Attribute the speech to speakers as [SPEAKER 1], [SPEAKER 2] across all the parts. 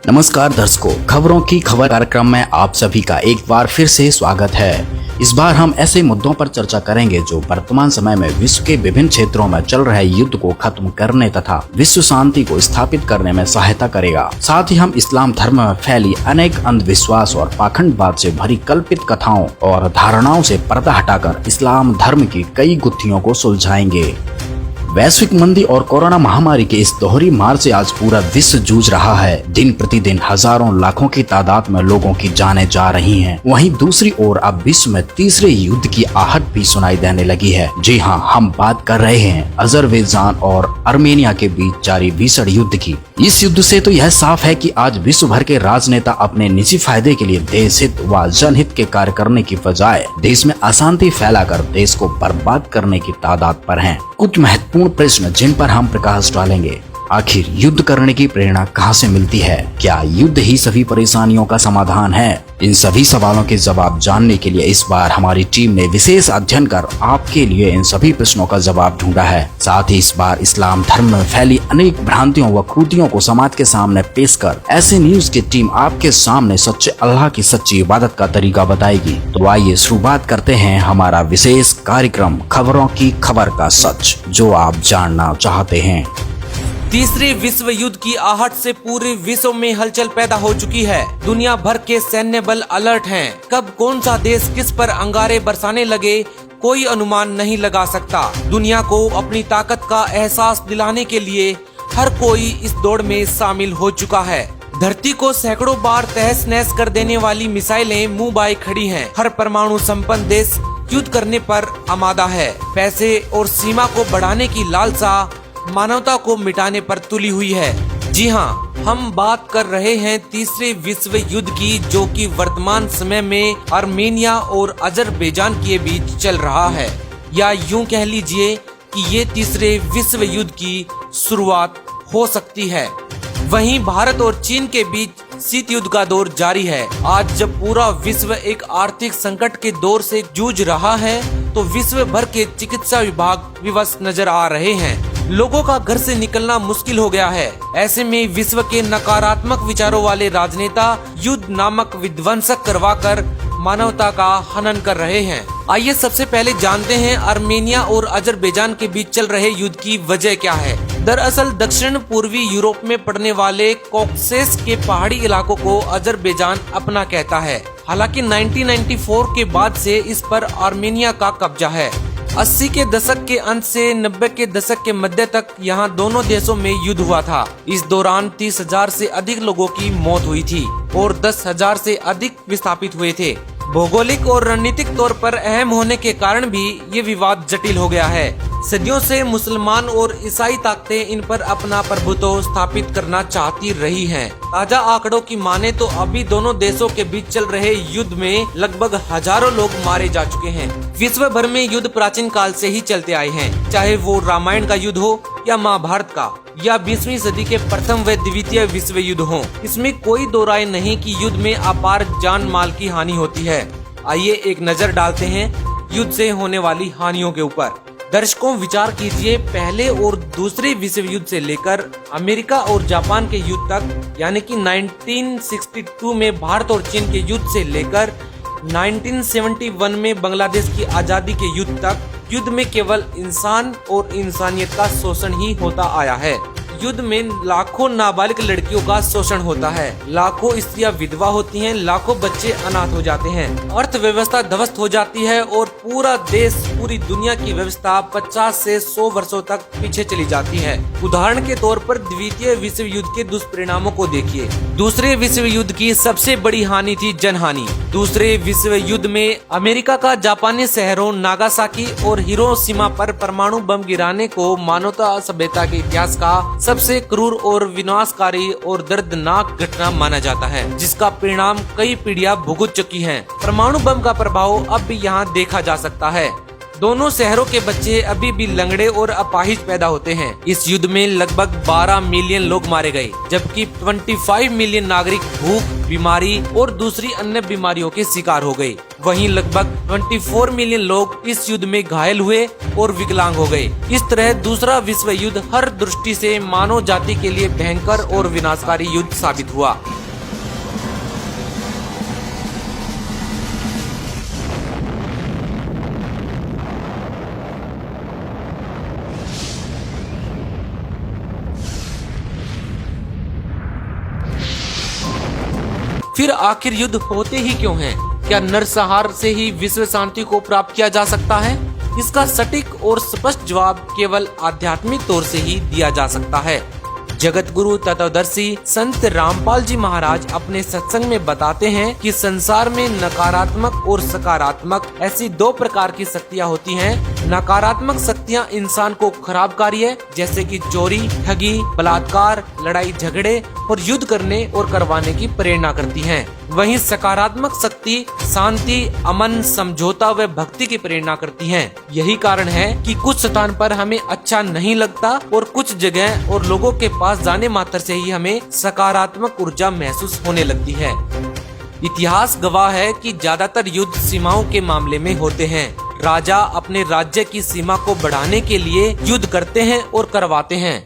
[SPEAKER 1] नमस्कार दर्शकों, खबरों की खबर कार्यक्रम में आप सभी का एक बार फिर से स्वागत है। इस बार हम ऐसे मुद्दों पर चर्चा करेंगे जो वर्तमान समय में विश्व के विभिन्न क्षेत्रों में चल रहे युद्ध को खत्म करने तथा विश्व शांति को स्थापित करने में सहायता करेगा। साथ ही हम इस्लाम धर्म में फैली अनेक अंधविश्वास और पाखंडवाद से भरी कल्पित कथाओं और धारणाओं से पर्दा हटाकर इस्लाम धर्म की कई गुत्थियों को सुलझाएंगे। वैश्विक मंदी और कोरोना महामारी के इस दोहरी मार से आज पूरा विश्व जूझ रहा है। दिन प्रतिदिन हजारों लाखों की तादाद में लोगों की जानें जा रही हैं। वहीं दूसरी ओर अब विश्व में तीसरे युद्ध की आहट भी सुनाई देने लगी है। जी हां, हम बात कर रहे हैं अजरबैजान और आर्मेनिया के बीच जारी भीषण युद्ध की। इस युद्ध से तो यह साफ है कि आज विश्व भर के राजनेता अपने निजी फायदे के लिए देश हित व जनहित के कार्य करने की बजाय देश में अशांति फैलाकर देश को बर्बाद करने की तादाद पर हैं। कुछ महत्वपूर्ण प्रश्न जिन पर हम प्रकाश डालेंगे। आखिर युद्ध करने की प्रेरणा कहां से मिलती है? क्या युद्ध ही सभी परेशानियों का समाधान है? इन सभी सवालों के जवाब जानने के लिए इस बार हमारी टीम ने विशेष अध्ययन कर आपके लिए इन सभी प्रश्नों का जवाब ढूंढा है। साथ ही इस बार इस्लाम धर्म में फैली अनेक भ्रांतियों व खूबियों को समाज के सामने पेश कर ऐसे न्यूज की टीम आपके सामने सच्चे अल्लाह की सच्ची इबादत का तरीका बताएगी। तो आइए शुरुआत करते हैं हमारा विशेष कार्यक्रम खबरों की खबर का सच, जो आप जानना चाहते हैं।
[SPEAKER 2] तीसरे विश्व युद्ध की आहट से पूरे विश्व में हलचल पैदा हो चुकी है। दुनिया भर के सैन्य बल अलर्ट हैं। कब कौन सा देश किस पर अंगारे बरसाने लगे, कोई अनुमान नहीं लगा सकता। दुनिया को अपनी ताकत का एहसास दिलाने के लिए हर कोई इस दौड़ में शामिल हो चुका है। धरती को सैकड़ों बार तहस नहस कर देने वाली मिसाइलें मुंह बाए खड़ी हैं। हर परमाणु संपन्न देश युद्ध करने पर आमादा है। पैसे और सीमा को बढ़ाने की लालसा मानवता को मिटाने पर तुली हुई है। जी हाँ, हम बात कर रहे हैं तीसरे विश्व युद्ध की, जो कि वर्तमान समय में आर्मेनिया और अजरबैजान के बीच चल रहा है। या यूं कह लीजिए कि ये तीसरे विश्व युद्ध की शुरुआत हो सकती है। वहीं भारत और चीन के बीच शीत युद्ध का दौर जारी है। आज जब पूरा विश्व एक आर्थिक संकट के दौर से जूझ रहा है, तो विश्व भर के चिकित्सा विभाग विवश नजर आ रहे हैं। लोगों का घर से निकलना मुश्किल हो गया है। ऐसे में विश्व के नकारात्मक विचारों वाले राजनेता युद्ध नामक विध्वंसक करवाकर मानवता का हनन कर रहे हैं। आइए सबसे पहले जानते हैं आर्मेनिया और अजरबैजान के बीच चल रहे युद्ध की वजह क्या है। दरअसल दक्षिण पूर्वी यूरोप में पड़ने वाले कॉकेसस के पहाड़ी इलाकों को अजरबैजान अपना कहता है। हालांकि 1994 के बाद से इस पर आर्मेनिया का कब्जा है। 80 के दशक के अंत से 90 के दशक के मध्य तक यहाँ दोनों देशों में युद्ध हुआ था। इस दौरान 30,000 से अधिक लोगों की मौत हुई थी और 10,000 से अधिक विस्थापित हुए थे। भौगोलिक और रणनीतिक तौर पर अहम होने के कारण भी ये विवाद जटिल हो गया है। सदियों से मुसलमान और ईसाई ताकतें इन पर अपना प्रभुत्व स्थापित करना चाहती रही हैं। ताजा आंकड़ों की माने तो अभी दोनों देशों के बीच चल रहे युद्ध में लगभग हजारों लोग मारे जा चुके हैं। विश्व भर में युद्ध प्राचीन काल से ही चलते आए हैं, चाहे वो रामायण का युद्ध हो या महाभारत का, या 20वीं सदी के प्रथम व द्वितीय विश्व युद्ध हो। इसमें कोई दो राय नहीं कि युद्ध में अपार जान माल की हानि होती है। आइए एक नजर डालते हैं युद्ध से होने वाली हानियों के ऊपर। दर्शकों, विचार कीजिए, पहले और दूसरे विश्व युद्ध से लेकर अमेरिका और जापान के युद्ध तक, यानी कि 1962 में भारत और चीन के युद्ध से लेकर 1971 में बांग्लादेश की आजादी के युद्ध तक, युद्ध में केवल इंसान और इंसानियत का शोषण ही होता आया है। युद्ध में लाखों नाबालिग लड़कियों का शोषण होता है, लाखों स्त्रियां विधवा होती हैं, लाखों बच्चे अनाथ हो जाते हैं, अर्थव्यवस्था ध्वस्त हो जाती है और पूरा देश, पूरी दुनिया की व्यवस्था 50 से 100 वर्षों तक पीछे चली जाती है। उदाहरण के तौर पर द्वितीय विश्व युद्ध के दुष्परिणामों को देखिए। दूसरे विश्व युद्ध की सबसे बड़ी हानि थी जनहानि। दूसरे विश्व युद्ध में अमेरिका का जापानी शहरों नागासाकी और हिरोशिमा पर परमाणु बम गिराने को मानवता सभ्यता के इतिहास का सबसे क्रूर और विनाशकारी और दर्दनाक घटना माना जाता है, जिसका परिणाम कई पीढ़ियां भुगत चुकी हैं। परमाणु बम का प्रभाव अब भी यहाँ देखा जा सकता है। दोनों शहरों के बच्चे अभी भी लंगड़े और अपाहिज पैदा होते हैं। इस युद्ध में लगभग 12 मिलियन लोग मारे गए, जबकि 25 मिलियन नागरिक भूख, बीमारी और दूसरी अन्य बीमारियों के शिकार हो गए। वहीं लगभग 24 मिलियन लोग इस युद्ध में घायल हुए और विकलांग हो गए। इस तरह दूसरा विश्व युद्ध हर दृष्टि से मानव जाति के लिए भयंकर और विनाशकारी युद्ध साबित हुआ। फिर आखिर युद्ध होते ही क्यों हैं? क्या नरसंहार से ही विश्व शांति को प्राप्त किया जा सकता है? इसका सटीक और स्पष्ट जवाब केवल आध्यात्मिक तौर से ही दिया जा सकता है। जगत गुरु तत्वदर्शी संत रामपाल जी महाराज अपने सत्संग में बताते हैं कि संसार में नकारात्मक और सकारात्मक ऐसी 2 प्रकार की शक्तियाँ होती हैं। नकारात्मक शक्तियाँ इंसान को खराब कार्य जैसे कि चोरी, ठगी, बलात्कार, लड़ाई झगड़े और युद्ध करने और करवाने की प्रेरणा करती हैं। वहीं सकारात्मक शक्ति शांति, अमन, समझौता व भक्ति की प्रेरणा करती हैं। यही कारण है कि कुछ स्थान पर हमें अच्छा नहीं लगता और कुछ जगह और लोगों के पास जाने मात्र से ही हमें सकारात्मक ऊर्जा महसूस होने लगती है। इतिहास गवाह है कि ज्यादातर युद्ध सीमाओं के मामले में होते हैं। राजा अपने राज्य की सीमा को बढ़ाने के लिए युद्ध करते हैं और करवाते हैं।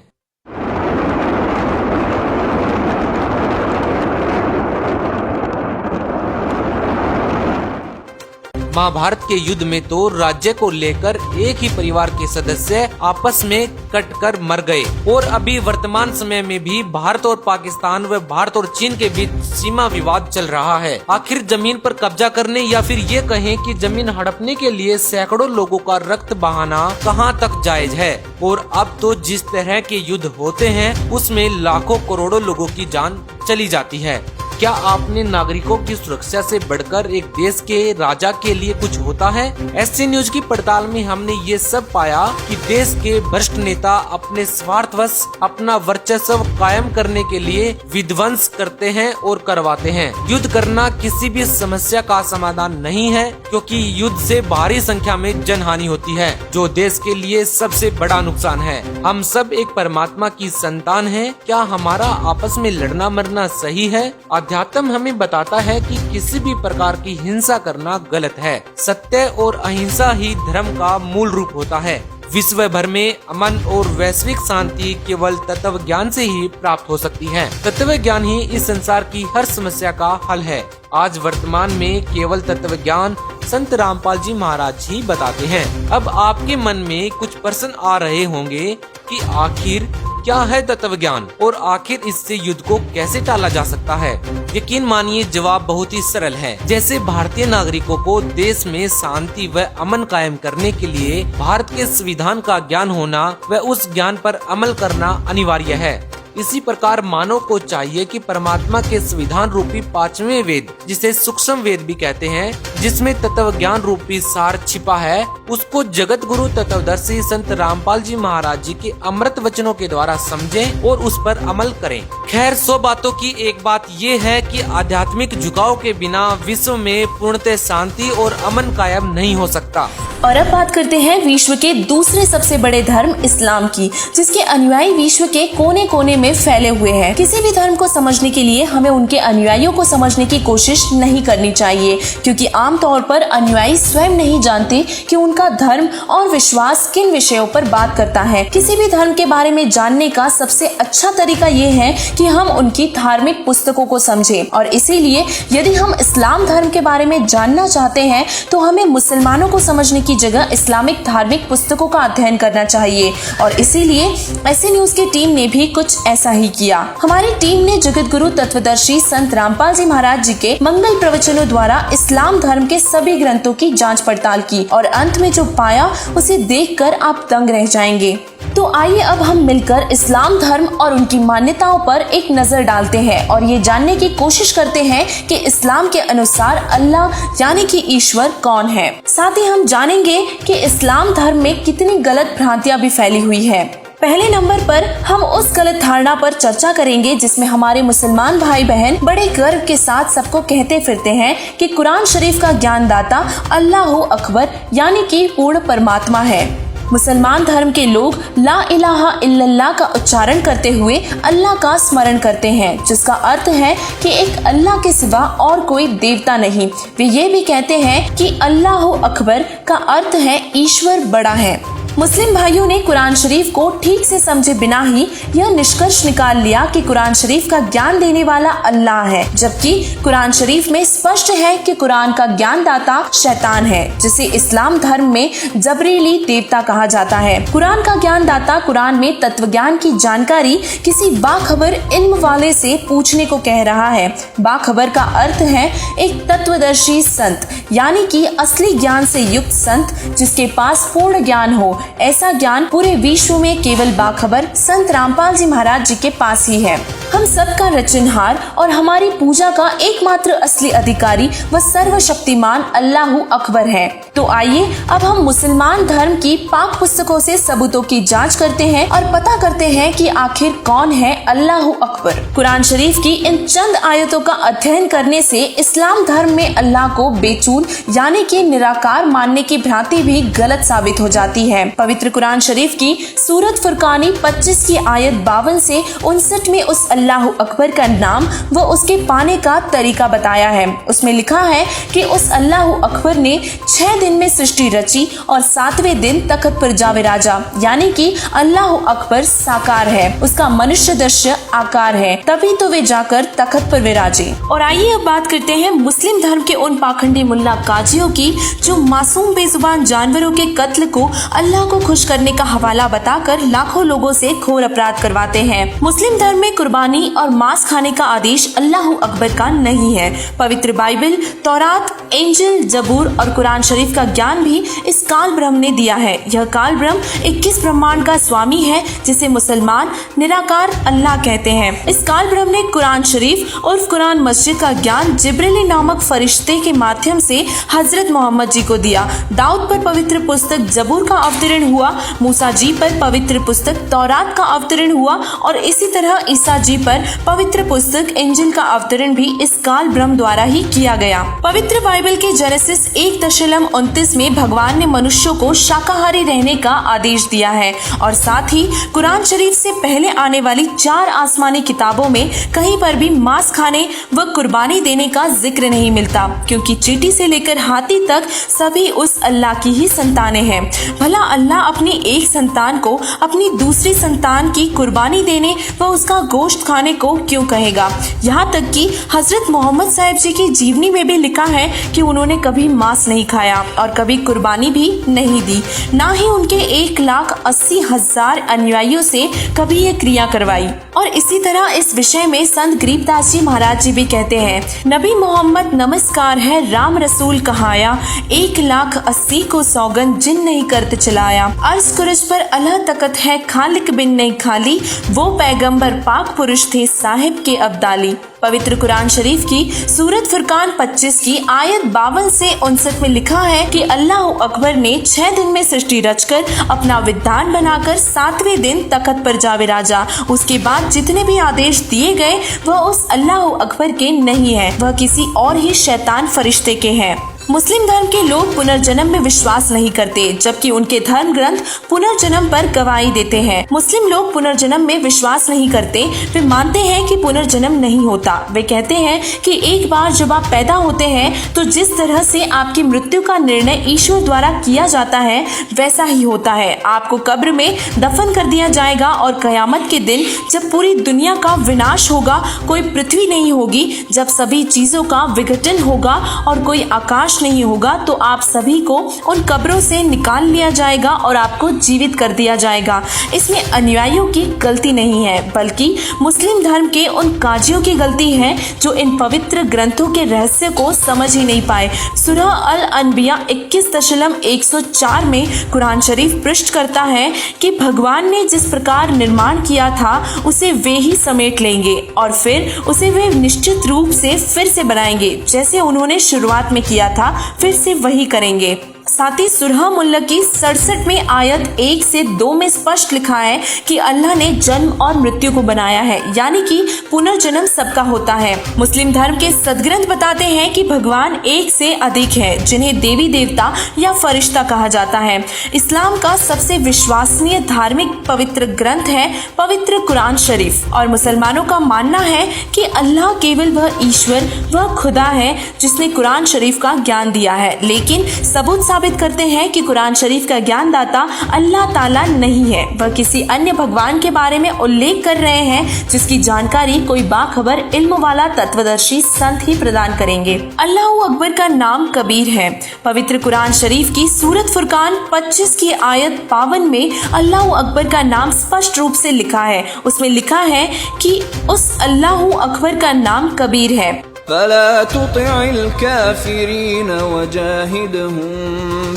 [SPEAKER 2] महाभारत के युद्ध में तो राज्य को लेकर एक ही परिवार के सदस्य आपस में कटकर मर गए और अभी वर्तमान समय में भी भारत और पाकिस्तान व भारत और चीन के बीच सीमा विवाद चल रहा है। आखिर जमीन पर कब्जा करने या फिर ये कहें कि जमीन हड़पने के लिए सैकड़ों लोगों का रक्त बहाना कहां तक जायज है? और अब तो जिस तरह के युद्ध होते हैं उसमें लाखों करोड़ों लोगों की जान चली जाती है। क्या आपने नागरिकों की सुरक्षा से बढ़कर एक देश के राजा के लिए कुछ होता है? ऐसी न्यूज की पड़ताल में हमने ये सब पाया कि देश के भ्रष्ट नेता अपने स्वार्थवश अपना वर्चस्व कायम करने के लिए विध्वंस करते हैं और करवाते हैं। युद्ध करना किसी भी समस्या का समाधान नहीं है, क्योंकि युद्ध से भारी संख्या में जनहानि होती है, जो देश के लिए सबसे बड़ा नुकसान है। हम सब एक परमात्मा की संतान हैं। क्या हमारा आपस में लड़ना मरना सही है? अध्यात्म हमें बताता है कि किसी भी प्रकार की हिंसा करना गलत है। सत्य और अहिंसा ही धर्म का मूल रूप होता है। विश्व भर में अमन और वैश्विक शांति केवल तत्व ज्ञान से ही प्राप्त हो सकती है। तत्व ज्ञान ही इस संसार की हर समस्या का हल है। आज वर्तमान में केवल तत्व ज्ञान संत रामपाल जी महाराज ही बताते हैं। अब आपके मन में कुछ प्रश्न आ रहे होंगे कि आखिर क्या है तत्व ज्ञान और आखिर इससे युद्ध को कैसे टाला जा सकता है? यकीन मानिए जवाब बहुत ही सरल है। जैसे भारतीय नागरिकों को देश में शांति व अमन कायम करने के लिए भारत के संविधान का ज्ञान होना व उस ज्ञान पर अमल करना अनिवार्य है, इसी प्रकार मानव को चाहिए कि परमात्मा के संविधान रूपी 5वें वेद, जिसे सूक्ष्म वेद भी कहते हैं, जिसमें तत्व ज्ञान रूपी सार छिपा है, उसको जगत गुरु तत्वदर्शी संत रामपाल जी महाराज जी के अमृत वचनों के द्वारा समझें और उस पर अमल करें। खैर 100 बातों की एक बात ये है कि आध्यात्मिक झुकाव के बिना विश्व में पूर्णतः शांति और अमन कायम नहीं हो सकता।
[SPEAKER 3] और अब बात करते हैं विश्व के दूसरे सबसे बड़े धर्म इस्लाम की, जिसके अनुयायी विश्व के कोने कोने में फैले हुए हैं। किसी भी धर्म को समझने के लिए हमें उनके अनुयायियों को समझने की कोशिश नहीं करनी चाहिए, क्योंकि आमतौर पर अनुयायी स्वयं नहीं जानते कि उनका धर्म और विश्वास किन विषयों पर बात करता है। किसी भी धर्म के बारे में जानने का सबसे अच्छा तरीका ये है कि हम उनकी धार्मिक पुस्तकों को समझें, और इसीलिए यदि हम इस्लाम धर्म के बारे में जानना चाहते हैं तो हमें मुसलमानों को समझने की जगह इस्लामिक धार्मिक पुस्तकों का अध्ययन करना चाहिए। और इसीलिए ऐसे न्यूज की टीम ने भी कुछ ऐसा ही किया। हमारी टीम ने जगत गुरु तत्वदर्शी संत रामपाल जी महाराज जी के मंगल प्रवचनों द्वारा इस्लाम धर्म के सभी ग्रंथों की जांच पड़ताल की, और अंत में जो पाया उसे देखकर आप दंग रह जाएंगे। तो आइए अब हम मिलकर इस्लाम धर्म और उनकी मान्यताओं पर एक नजर डालते हैं और ये जानने की कोशिश करते हैं कि इस्लाम के अनुसार अल्लाह यानी कि ईश्वर कौन है। साथ ही हम जानेंगे कि इस्लाम धर्म में कितनी गलत भ्रांतियां भी फैली हुई है। पहले नंबर पर हम उस गलत धारणा पर चर्चा करेंगे जिसमें हमारे मुसलमान भाई बहन बड़े गर्व के साथ सबको कहते फिरते हैं कि कुरान शरीफ का ज्ञानदाता अल्लाह अकबर यानी कि पूर्ण परमात्मा है। मुसलमान धर्म के लोग ला इलाहा इल्लल्लाह का उच्चारण करते हुए अल्लाह का स्मरण करते हैं, जिसका अर्थ है कि एक अल्लाह के सिवा और कोई देवता नहीं। वे ये भी कहते हैं कि अल्लाह अकबर का अर्थ है ईश्वर बड़ा है। मुस्लिम भाइयों ने कुरान शरीफ को ठीक से समझे बिना ही यह निष्कर्ष निकाल लिया कि कुरान शरीफ का ज्ञान देने वाला अल्लाह है, जबकि कुरान शरीफ में स्पष्ट है कि कुरान का ज्ञानदाता शैतान है, जिसे इस्लाम धर्म में जबरीली देवता कहा जाता है। कुरान का ज्ञानदाता कुरान में तत्व ज्ञान की जानकारी किसी बाखबर इल्म वाले से पूछने को कह रहा है। बाखबर का अर्थ है एक तत्वदर्शी संत, यानी कि असली ज्ञान से युक्त संत जिसके पास पूर्ण ज्ञान हो। ऐसा ज्ञान पूरे विश्व में केवल बाखबर संत रामपाल जी महाराज जी के पास ही है। हम सबका रचनहार और हमारी पूजा का एकमात्र असली अधिकारी व सर्वशक्तिमान अल्लाह अकबर है। तो आइए अब हम मुसलमान धर्म की पाक पुस्तकों से सबूतों की जांच करते हैं और पता करते हैं कि आखिर कौन है अल्लाह अकबर। कुरान शरीफ की इन चंद आयतों का अध्ययन करने से इस्लाम धर्म में अल्लाह को बेचूल यानी कि निराकार मानने की भ्रांति भी गलत साबित हो जाती है। पवित्र कुरान शरीफ की सूरत फुरकानी 25 की आयत 52 से 59 में उस अल्लाह अकबर का नाम व उसके पाने का तरीका बताया है। उसमें लिखा है कि उस अल्लाह अकबर ने 6 दिन में सृष्टि रची और 7वें दिन तख्त पर जा विराजा, यानी कि अल्लाह अकबर साकार है, उसका मनुष्य दृश्य आकार है, तभी तो वे जाकर तख्त पर विराजे। और आइए अब बात करते हैं मुस्लिम धर्म के उन पाखंडी मुल्ला काजियों की जो मासूम बेजुबान जानवरों के कत्ल को अल्लाह को खुश करने का हवाला बताकर लाखों लोगों से घोर अपराध करवाते हैं। मुस्लिम धर्म में कुर्बानी और मांस खाने का आदेश अल्लाह अकबर का नहीं है। पवित्र बाइबल, तौरात, इंजिल, जबूर और कुरान शरीफ का ज्ञान भी इस काल ब्रह्म ने दिया है। यह काल ब्रह्म 21 ब्रह्मांड का स्वामी है, जिसे मुसलमान निराकार अल्लाह कहते हैं। इस काल ब्रह्म ने कुरान शरीफ और कुरान मस्जिद का ज्ञान जिब्रील नामक फरिश्ते के माध्यम से हजरत मोहम्मद जी को दिया। दाऊद पर पवित्र पुस्तक जबूर का अवतरण हुआ, मूसा जी पर पवित्र पुस्तक तौरात का अवतरण हुआ और इसी तरह ईसा जी पर पवित्र पुस्तक इंजिल का अवतरण भी इस काल ब्रह्म द्वारा ही किया गया। पवित्र बाइबल के जेनेसिस 1:29 में भगवान ने मनुष्यों को शाकाहारी रहने का आदेश दिया है और साथ ही कुरान शरीफ से पहले आने वाली 4 आसमानी किताबों में कहीं पर भी मांस खाने व कुर्बानी देने का जिक्र नहीं मिलता, क्योंकि चींटी से लेकर हाथी तक सभी उस अल्लाह की ही संतानें हैं। भला अल्लाह अपनी एक संतान को अपनी दूसरी संतान की कुर्बानी देने व उसका गोश्त खाने को क्यों कहेगा? यहाँ तक कि हजरत मोहम्मद साहिब जी की जीवनी में भी लिखा है कि उन्होंने कभी मांस नहीं खाया और कभी कुर्बानी भी नहीं दी, ना ही उनके 1,80,000 अनुयायियों से कभी ये क्रिया करवाई। और इसी तरह इस विषय में संत गरीबदास जी महाराज जी भी कहते हैं, नबी मोहम्मद नमस्कार है राम रसूल कहाया, 1,80,000 को सौगन जिन नहीं करते चलाया, अर्ज कुरज पर अल्लाह तकत है खालिक बिन नहीं खाली, वो पैगंबर पाक पुरुष थे साहिब के अब्दाली। पवित्र कुरान शरीफ की सूरत फुरकान 25 की आयत 52 से 59 में लिखा है कि अल्लाह अकबर ने 6 दिन में सृष्टि रचकर अपना विधान बनाकर 7वें दिन तख्त पर जा विराजा। उसके बाद जितने भी आदेश दिए गए वह उस अल्लाह अकबर के नहीं है, वह किसी और ही शैतान फरिश्ते के हैं। मुस्लिम धर्म के लोग पुनर्जन्म में विश्वास नहीं करते, जबकि उनके धर्म ग्रंथ पुनर्जन्म पर गवाही देते हैं। मुस्लिम लोग पुनर्जन्म में विश्वास नहीं करते, वे मानते हैं कि पुनर्जन्म नहीं होता। वे कहते हैं कि एक बार जब आप पैदा होते हैं तो जिस तरह से आपकी मृत्यु का निर्णय ईश्वर द्वारा किया जाता है वैसा ही होता है। आपको कब्र में दफन कर दिया जाएगा और कयामत के दिन जब पूरी दुनिया का विनाश होगा, कोई पृथ्वी नहीं होगी, जब सभी चीजों का विघटन होगा और कोई आकाश नहीं होगा, तो आप सभी को उन कब्रों से निकाल लिया जाएगा और आपको जीवित कर दिया जाएगा। इसमें अनुयायियों की गलती नहीं है, बल्कि मुस्लिम धर्म के उन काजियों की गलती है जो इन पवित्र ग्रंथों के रहस्य को समझ ही नहीं पाए। सूरह अल अनबिया 21:104 में कुरान शरीफ पृष्ठ करता है कि भगवान ने जिस प्रकार निर्माण किया था उसे वे ही समेट लेंगे और फिर उसे वे निश्चित रूप से फिर से बनाएंगे, जैसे उन्होंने शुरुआत में किया था, फिर से वही करेंगे। साथ ही सुरह मुल्क की 67वें आयत 1 से 2 में स्पष्ट लिखा है कि अल्लाह ने जन्म और मृत्यु को बनाया है, यानी कि पुनर्जन्म सबका होता है। मुस्लिम धर्म के सदग्रंथ बताते हैं कि भगवान एक से अधिक है, जिन्हें देवी देवता या फरिश्ता कहा जाता है। इस्लाम का सबसे विश्वसनीय धार्मिक पवित्र ग्रंथ है पवित्र कुरान शरीफ, और मुसलमानों का मानना है कि अल्लाह केवल वह ईश्वर, वह खुदा है जिसने कुरान शरीफ का ज्ञान दिया है। लेकिन सबूत साबित करते हैं कि कुरान शरीफ का ज्ञानदाता अल्लाह ताला नहीं है, वह किसी अन्य भगवान के बारे में उल्लेख कर रहे हैं जिसकी जानकारी कोई बाखबर इल्म वाला तत्वदर्शी संत ही प्रदान करेंगे। अल्लाहू अकबर का नाम कबीर है। पवित्र कुरान शरीफ की सूरत फुरकान 25 की आयत 52 में अल्लाहू अकबर का नाम स्पष्ट रूप से लिखा है। उसमें लिखा है कि उस अल्लाहू अकबर का नाम कबीर है।
[SPEAKER 4] फला तुति'ल काफिरीन वजाहिदहुम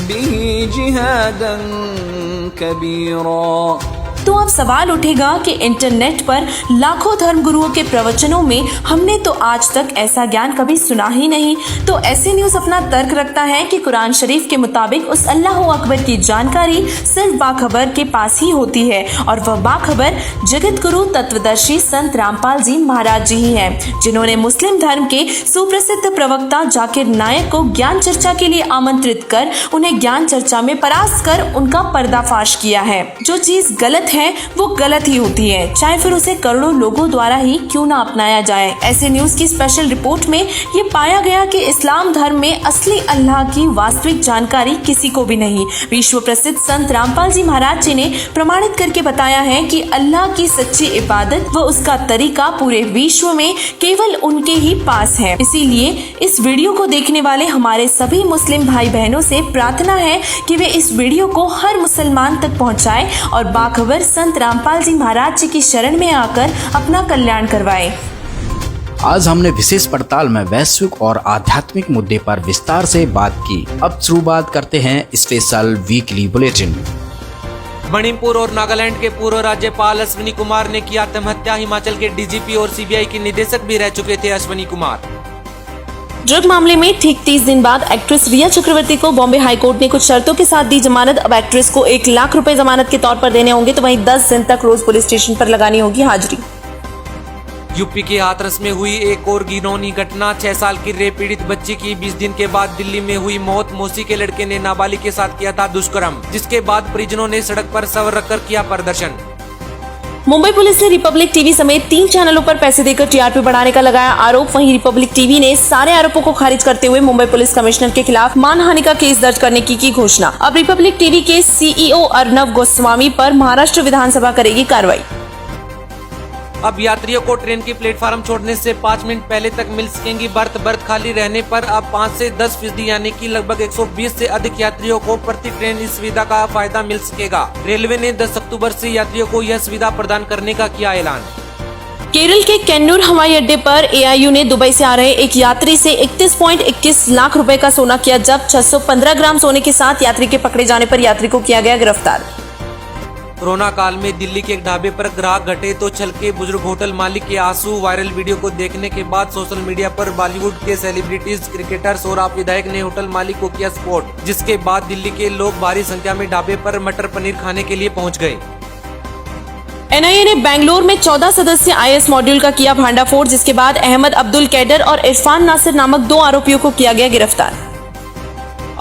[SPEAKER 4] बिही जिहादन कबीरा।
[SPEAKER 3] तो अब सवाल उठेगा कि इंटरनेट पर लाखों धर्म गुरुओं के प्रवचनों में हमने तो आज तक ऐसा ज्ञान कभी सुना ही नहीं। तो ऐसे न्यूज अपना तर्क रखता है कि कुरान शरीफ के मुताबिक उस अल्लाह अकबर की जानकारी सिर्फ बाखबर के पास ही होती है, और वह बाखबर जगत गुरु तत्वदर्शी संत रामपाल जी महाराज जी ही हैं, जिन्होंने मुस्लिम धर्म के सुप्रसिद्ध प्रवक्ता जाकिर नायक को ज्ञान चर्चा के लिए आमंत्रित कर उन्हें ज्ञान चर्चा में परास्त कर उनका पर्दाफाश किया है। जो चीज गलत है वो गलत ही होती है, चाहे फिर उसे करोड़ों लोगों द्वारा ही क्यों ना अपनाया जाए। ऐसे न्यूज की स्पेशल रिपोर्ट में ये पाया गया कि इस्लाम धर्म में असली अल्लाह की वास्तविक जानकारी किसी को भी नहीं। विश्व प्रसिद्ध संत रामपाल जी महाराज जी ने प्रमाणित करके बताया है कि अल्लाह की सच्ची इबादत व उसका तरीका पूरे विश्व में केवल उनके ही पास है। इसीलिए इस वीडियो को देखने वाले हमारे सभी मुस्लिम भाई बहनों से प्रार्थना है कि वे इस वीडियो को हर मुसलमान तक पहुंचाएं और बाखबर संत रामपाल जी महाराज जी की शरण में आकर अपना कल्याण करवाएं।
[SPEAKER 1] आज हमने विशेष पड़ताल में वैश्विक और आध्यात्मिक मुद्दे पर विस्तार से बात की। अब शुरुआत करते हैं स्पेशल वीकली बुलेटिन।
[SPEAKER 2] मणिपुर और नागालैंड के पूर्व राज्यपाल अश्विनी कुमार ने की आत्महत्या। हिमाचल के डीजीपी और सीबीआई के निदेशक भी रह चुके थे अश्विनी कुमार।
[SPEAKER 3] ड्रग मामले में ठीक 30 दिन बाद एक्ट्रेस रिया चक्रवर्ती को बॉम्बे हाईकोर्ट ने कुछ शर्तों के साथ दी जमानत। अब एक्ट्रेस को 1 लाख रुपए जमानत के तौर पर देने होंगे, तो वहीं 10 दिन तक रोज पुलिस स्टेशन पर लगानी होगी हाजिरी।
[SPEAKER 2] यूपी के हाथरस में हुई एक और घिनौनी घटना। 6 साल की रेप पीड़ित बच्ची की 20 दिन के बाद दिल्ली में हुई मौत। मौसी के लड़के ने नाबालिग के साथ किया था दुष्कर्म, जिसके बाद परिजनों ने सड़क पर शव रखकर किया प्रदर्शन।
[SPEAKER 3] मुंबई पुलिस ने रिपब्लिक टीवी समेत 3 चैनलों पर पैसे देकर टीआरपी बढ़ाने का लगाया आरोप। वहीं रिपब्लिक टीवी ने सारे आरोपों को खारिज करते हुए मुंबई पुलिस कमिश्नर के खिलाफ मानहानि का केस दर्ज करने की घोषणा। अब रिपब्लिक टीवी के सीईओ अर्नब गोस्वामी पर महाराष्ट्र विधानसभा करेगी कार्रवाई।
[SPEAKER 2] अब यात्रियों को ट्रेन की प्लेटफार्म छोड़ने से 5 मिनट पहले तक मिल सकेंगी बर्थ। बर्थ खाली रहने पर अब 5 से 10% यानी कि लगभग 120 से अधिक यात्रियों को प्रति ट्रेन इस सुविधा का फायदा मिल सकेगा। रेलवे ने 10 अक्टूबर से यात्रियों को यह सुविधा प्रदान करने का किया ऐलान।
[SPEAKER 3] केरल के कन्नूर हवाई अड्डे पर एआईयू ने दुबई से आ रहे एक यात्री से 31.21 लाख रुपए का सोना किया जब्त। 615 ग्राम सोने के साथ यात्री के पकड़े जाने पर यात्री को किया गया गिरफ्तार।
[SPEAKER 2] कोरोना काल में दिल्ली के एक ढाबे पर ग्राहक घटे तो छलके बुजुर्ग होटल मालिक के आंसू। वायरल वीडियो को देखने के बाद सोशल मीडिया पर बॉलीवुड के सेलिब्रिटीज, क्रिकेटर्स और आप विधायक ने होटल मालिक को किया सपोर्ट, जिसके बाद दिल्ली के लोग भारी संख्या में ढाबे पर मटर पनीर खाने के लिए पहुंच गए।
[SPEAKER 3] एनआईए ने बेंगलोर में 14 सदस्य आईएस मॉड्यूल का किया भांडाफोड़, जिसके बाद अहमद अब्दुल कैडर और इरफान नासिर नामक 2 आरोपियों को किया गया गिरफ्तार।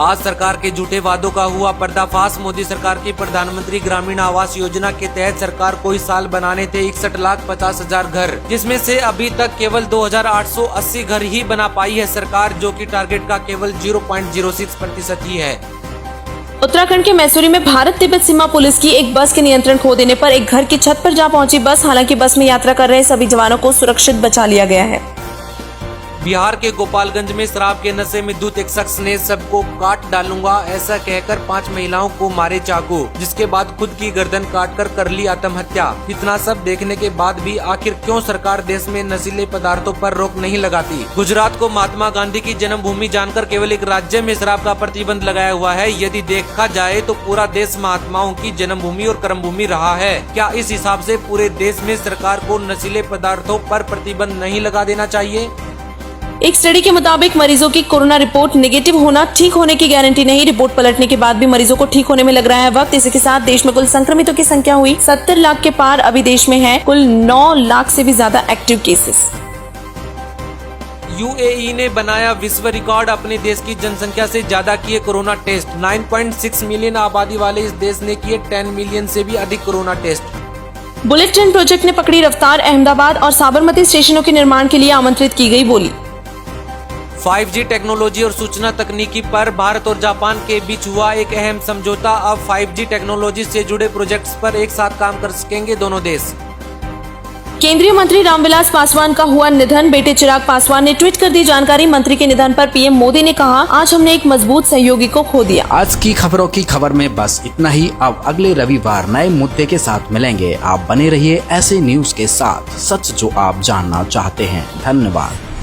[SPEAKER 2] आज सरकार के झूठे वादों का हुआ पर्दाफाश। मोदी सरकार की प्रधानमंत्री ग्रामीण आवास योजना के तहत सरकार को इस साल बनाने थे 61,50,000 घर, जिसमें से अभी तक केवल 2,880 घर ही बना पाई है सरकार, जो कि टारगेट का केवल 0.06% ही है।
[SPEAKER 3] उत्तराखंड के मैसूरी में भारत तिब्बत सीमा पुलिस की एक बस के नियंत्रण खो देने पर एक घर की छत पर जा पहुंची बस। हालांकि बस में यात्रा कर रहे सभी जवानों को सुरक्षित बचा लिया गया है।
[SPEAKER 2] बिहार के गोपालगंज में शराब के नशे में धुत एक शख्स ने सबको काट डालूंगा ऐसा कहकर 5 महिलाओं को मारे चाकू, जिसके बाद खुद की गर्दन काटकर कर ली आत्महत्या। इतना सब देखने के बाद भी आखिर क्यों सरकार देश में नशीले पदार्थों पर रोक नहीं लगाती? गुजरात को महात्मा गांधी की जन्मभूमि जानकर केवल एक राज्य में शराब का प्रतिबंध लगाया हुआ है। यदि देखा जाए तो पूरा देश महात्माओं की जन्मभूमि और कर्मभूमि रहा है। क्या इस हिसाब से पूरे देश में सरकार को नशीले पदार्थों पर प्रतिबंध नहीं लगा देना चाहिए?
[SPEAKER 3] एक स्टडी के मुताबिक मरीजों की कोरोना रिपोर्ट नेगेटिव होना ठीक होने की गारंटी नहीं। रिपोर्ट पलटने के बाद भी मरीजों को ठीक होने में लग रहा है वक्त। इसी के साथ देश में कुल संक्रमितों की संख्या हुई 70 लाख के पार। अभी देश में है कुल 9 लाख से भी ज्यादा एक्टिव केसेस।
[SPEAKER 2] यूएई ने बनाया विश्व रिकॉर्ड, अपने देश की जनसंख्या से ज्यादा किए कोरोना टेस्ट। 9.6 मिलियन आबादी वाले इस देश ने किए 10 मिलियन से भी अधिक corona test.
[SPEAKER 3] Bullet train project ने पकड़ी रफ्तार। अहमदाबाद और साबरमती स्टेशनों के निर्माण के लिए आमंत्रित की गई बोली।
[SPEAKER 2] 5G टेक्नोलॉजी और सूचना तकनीकी पर भारत और जापान के बीच हुआ एक अहम समझौता। अब 5G टेक्नोलॉजी से जुड़े प्रोजेक्ट्स पर एक साथ काम कर सकेंगे दोनों देश।
[SPEAKER 3] केंद्रीय मंत्री रामविलास पासवान का हुआ निधन। बेटे चिराग पासवान ने ट्वीट कर दी जानकारी। मंत्री के निधन पर पीएम मोदी ने कहा, आज हमने एक मजबूत सहयोगी को खो दिया।
[SPEAKER 1] आज की खबरों की खबर में बस इतना ही। अब अगले रविवार नए मुद्दे के साथ मिलेंगे। आप बने रहिए ऐसे न्यूज के साथ, सच जो आप जानना चाहते हैं। धन्यवाद।